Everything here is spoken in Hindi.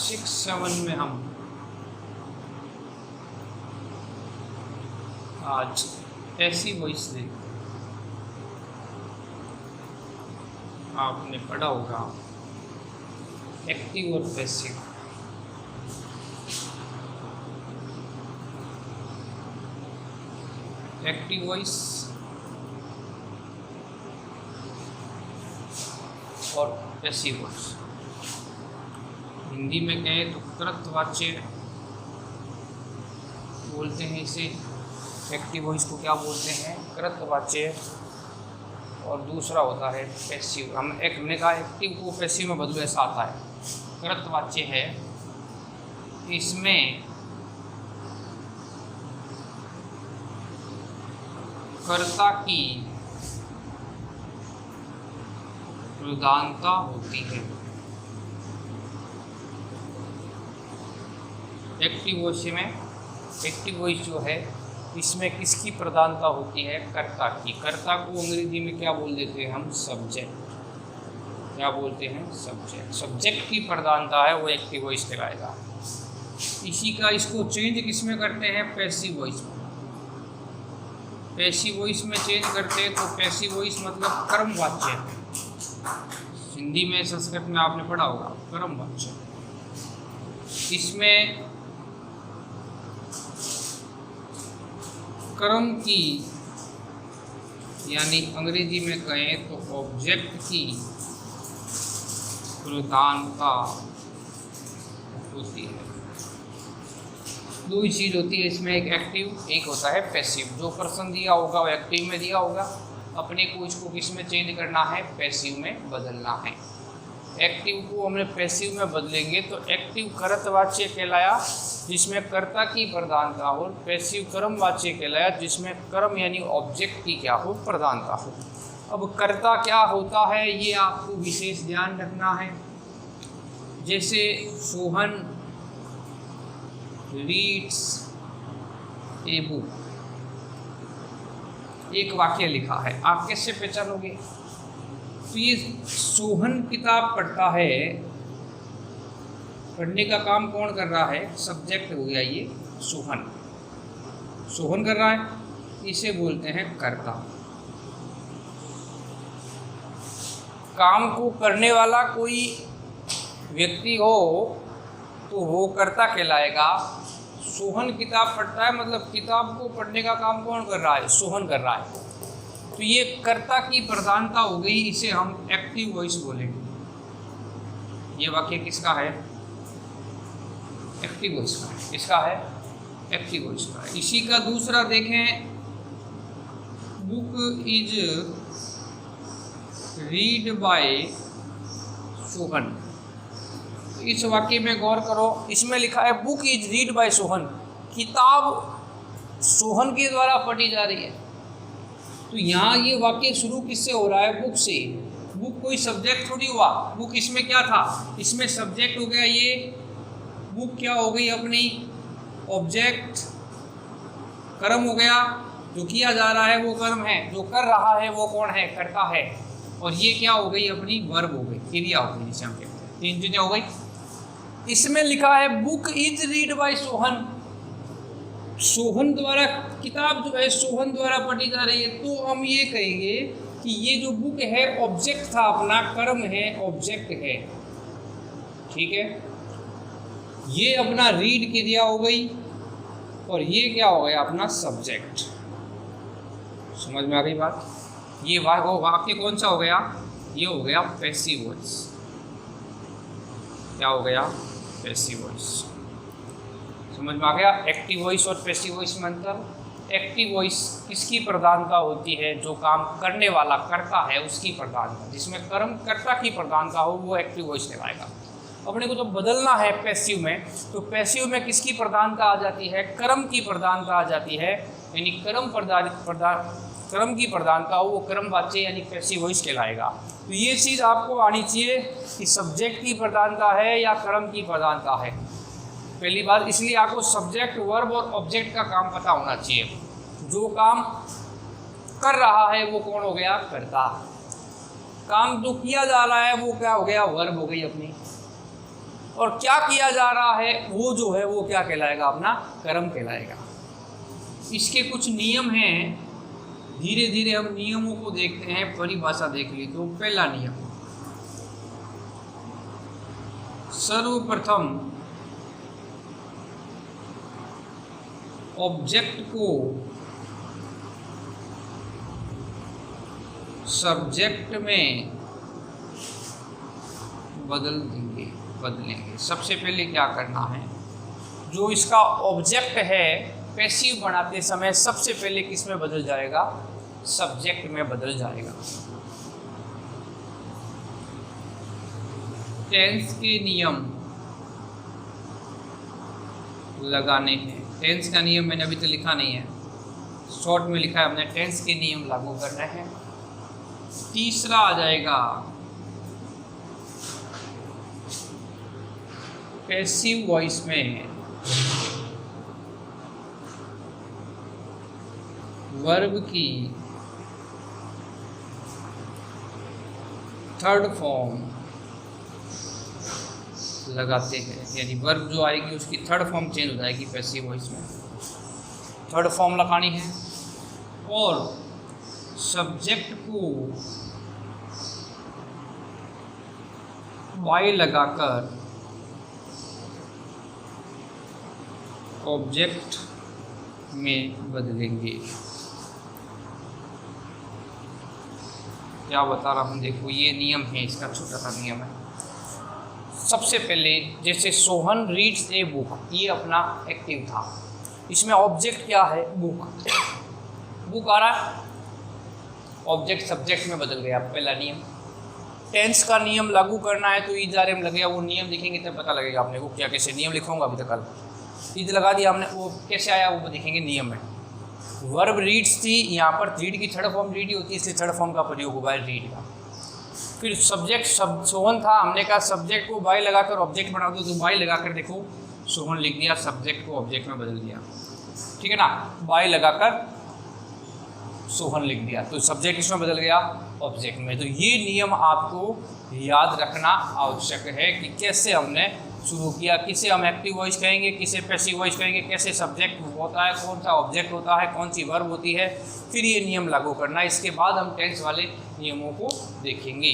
6-7 में हम आज पैसिव वॉइस देखें। आपने पढ़ा होगा एक्टिव और पैसिव। एक्टिव वॉइस और पैसिव वॉइस, हिंदी में कहें तो कृतवाच्य बोलते हैं इसे। एक्टिव वॉइस को क्या बोलते हैं? कृतवाच्य। और दूसरा होता है पैसिव। हमने कहा एक्टिव को पैसिव में बदलो, ऐसा आता है। कृतवाच्य है, इसमें कर्ता की प्रधानता होती है। एक्टिव वॉइस में, एक्टिव वॉइस जो है इसमें किसकी प्रधानता होती है? कर्ता की। कर्ता को अंग्रेजी में क्या बोल देते हैं हम? सब्जेक्ट। क्या बोलते हैं? सब्जेक्ट। सब्जेक्ट की प्रधानता है वो एक्टिव वॉइस कहलाएगा। इसी का इसको चेंज किस में करते हैं? पैसिव वॉइस में। पैसिव वॉइस में चेंज करते हैं तो पैसिव वॉइस मतलब कर्मवाच्य है। हिंदी में, संस्कृत में आपने पढ़ा होगा कर्मवाच्य। इसमें कर्म की, यानी अंग्रेजी में कहें तो ऑब्जेक्ट की प्रधानता होती है। दो ही चीज़ होती है इसमें, एक एक्टिव, एक होता है पैसिव। जो पर्सन दिया होगा वो एक्टिव में दिया होगा, अपने को इसको किस में चेंज करना है? पैसिव में बदलना है। एक्टिव को हमने पैसिव में बदलेंगे तो एक्टिव कर्तवाच्य कहलाया जिसमें कर्ता की प्रधानता हो, पैसिव कर्मवाच्य कहलाया जिसमें कर्म यानी ऑब्जेक्ट की क्या हो? प्रधानता हो। अब कर्ता क्या होता है ये आपको विशेष ध्यान रखना है। जैसे सोहन रीड्स ए बुक, एक वाक्य लिखा है, आप कैसे पहचानोगे? तो ये सोहन किताब पढ़ता है, पढ़ने का काम कौन कर रहा है? सब्जेक्ट हो गया ये सोहन। सोहन कर रहा है, इसे बोलते हैं कर्ता। काम को करने वाला कोई व्यक्ति हो तो वो कर्ता कहलाएगा। सोहन किताब पढ़ता है मतलब किताब को पढ़ने का काम कौन कर रहा है? सोहन कर रहा है। तो ये कर्ता की प्रधानता हो गई, इसे हम एक्टिव वॉइस बोलेंगे। ये वाक्य किसका है? एक्टिव वॉइस का है। किसका है? एक्टिव वॉइस का है। इसी का दूसरा देखें, book is read by Sohan. इस वाक्य में गौर करो, इसमें लिखा है book is read by Sohan, किताब सोहन के द्वारा पढ़ी जा रही है। तो यहाँ ये वाक्य शुरू किससे हो रहा है? बुक से। बुक कोई सब्जेक्ट थोड़ी हुआ, बुक इसमें क्या था? इसमें सब्जेक्ट हो गया। ये बुक क्या हो गई? अपनी ऑब्जेक्ट, कर्म हो गया। जो किया जा रहा है वो कर्म है, जो कर रहा है वो कौन है? कर्ता है। और ये क्या हो गई? अपनी वर्ब हो गई, क्रिया हो गई, जिसे हम कहते हैं। तीन चीजें हो गई। इसमें लिखा है book is read by Sohan, Sohan द्वारा किताब जो है सोहन द्वारा पढ़ी जा रही है। तो हम ये कहेंगे कि ये जो बुक है ऑब्जेक्ट था अपना, कर्म है, ऑब्जेक्ट है। ठीक है, ये अपना रीड क्रिया हो गई और ये क्या हो गया? अपना सब्जेक्ट। समझ में आ गई बात? ये वाक्य कौन सा हो गया? ये हो गया पैसिव वॉइस। क्या हो गया? Passive voice. समझ में आ गया एक्टिव वॉइस और पैसिव वॉइस में अंतर? एक्टिव वॉइस किसकी प्रधानता होती है? जो काम करने वाला करता है उसकी प्रधानता, जिसमें कर्म कर्ता की प्रधानता हो वो एक्टिव वॉइस कहलाएगा। अपने को जब बदलना है पैसिव में, तो पैसिव में किसकी प्रधानता आ जाती है? कर्म की प्रधानता आ जाती है। यानी कर्म की प्रधानता हो वो कर्मवाच्य यानी पैसिव वॉइस कहलाएगा। तो ये चीज़ आपको आनी चाहिए कि सब्जेक्ट की प्रधानता है या कर्म की प्रधानता है। पहली बात, इसलिए आपको सब्जेक्ट, वर्ब और ऑब्जेक्ट का काम पता होना चाहिए। जो काम कर रहा है वो कौन हो गया? कर्ता। काम जो किया जा रहा है वो क्या हो गया? वर्ब हो गई अपनी। और क्या किया जा रहा है वो जो है वो क्या कहलाएगा, अपना कर्म कहलाएगा। इसके कुछ नियम हैं, धीरे धीरे हम नियमों को देखते हैं, परिभाषा देख ली। तो पहला नियम, सर्वप्रथम ऑब्जेक्ट को सब्जेक्ट में बदलेंगे। सबसे पहले क्या करना है, जो इसका ऑब्जेक्ट है पैसिव बनाते समय सबसे पहले किस में बदल जाएगा, सब्जेक्ट में बदल जाएगा। टेंस के नियम लगाने हैं। टेंस का नियम मैंने अभी तो लिखा नहीं है, शॉर्ट में लिखा है हमने, टेंस के नियम लागू करने हैं। तीसरा आ जाएगा पैसिव वॉइस में वर्ब की थर्ड फॉर्म लगाते हैं, यानी वर्ब जो आएगी उसकी थर्ड फॉर्म चेंज हो जाएगी पैसिव वॉइस में, थर्ड फॉर्म लगानी है। और सब्जेक्ट को वाई लगाकर ऑब्जेक्ट में बदलेंगे। क्या बता रहा हूँ, देखो ये नियम है, इसका छोटा सा नियम है। सबसे पहले जैसे सोहन रीड्स ए बुक, ये अपना एक्टिव था, इसमें ऑब्जेक्ट क्या है, बुक। बुक आ रहा है, ऑब्जेक्ट सब्जेक्ट में बदल गया, पहला नियम। टेंस का नियम लागू करना है तो ईद आर एम लगेगा, वो नियम लिखेंगे तब पता लगेगा आपने को क्या कैसे नियम लिखूंगा। अभी तक कल ईद लगा दिया हमने, वो कैसे आया वो देखेंगे नियम में। वर्ब रीड्स थी, यहाँ पर रीड की थर्ड फॉर्म रीड ही होती है, इसलिए थर्ड फॉर्म का प्रयोग हुआ है रीड का। फिर सब्जेक्ट सोहन था, हमने कहा सब्जेक्ट को बाई लगाकर ऑब्जेक्ट बना दो, तो बाई लगाकर देखो सोहन लिख दिया, सब्जेक्ट को ऑब्जेक्ट में बदल दिया, ठीक है ना। बाई लगाकर सोहन लिख दिया तो सब्जेक्ट इसमें बदल गया ऑब्जेक्ट में। तो ये नियम आपको याद रखना आवश्यक है कि कैसे हमने शुरू किया, किसे हम एक्टिव वॉइस कहेंगे, किसे पैसिव वॉइस कहेंगे, कैसे सब्जेक्ट होता है, कौन सा ऑब्जेक्ट होता है, कौन सी वर्ब होती है, फिर ये नियम लागू करना। इसके बाद हम टेंस वाले नियमों को देखेंगे।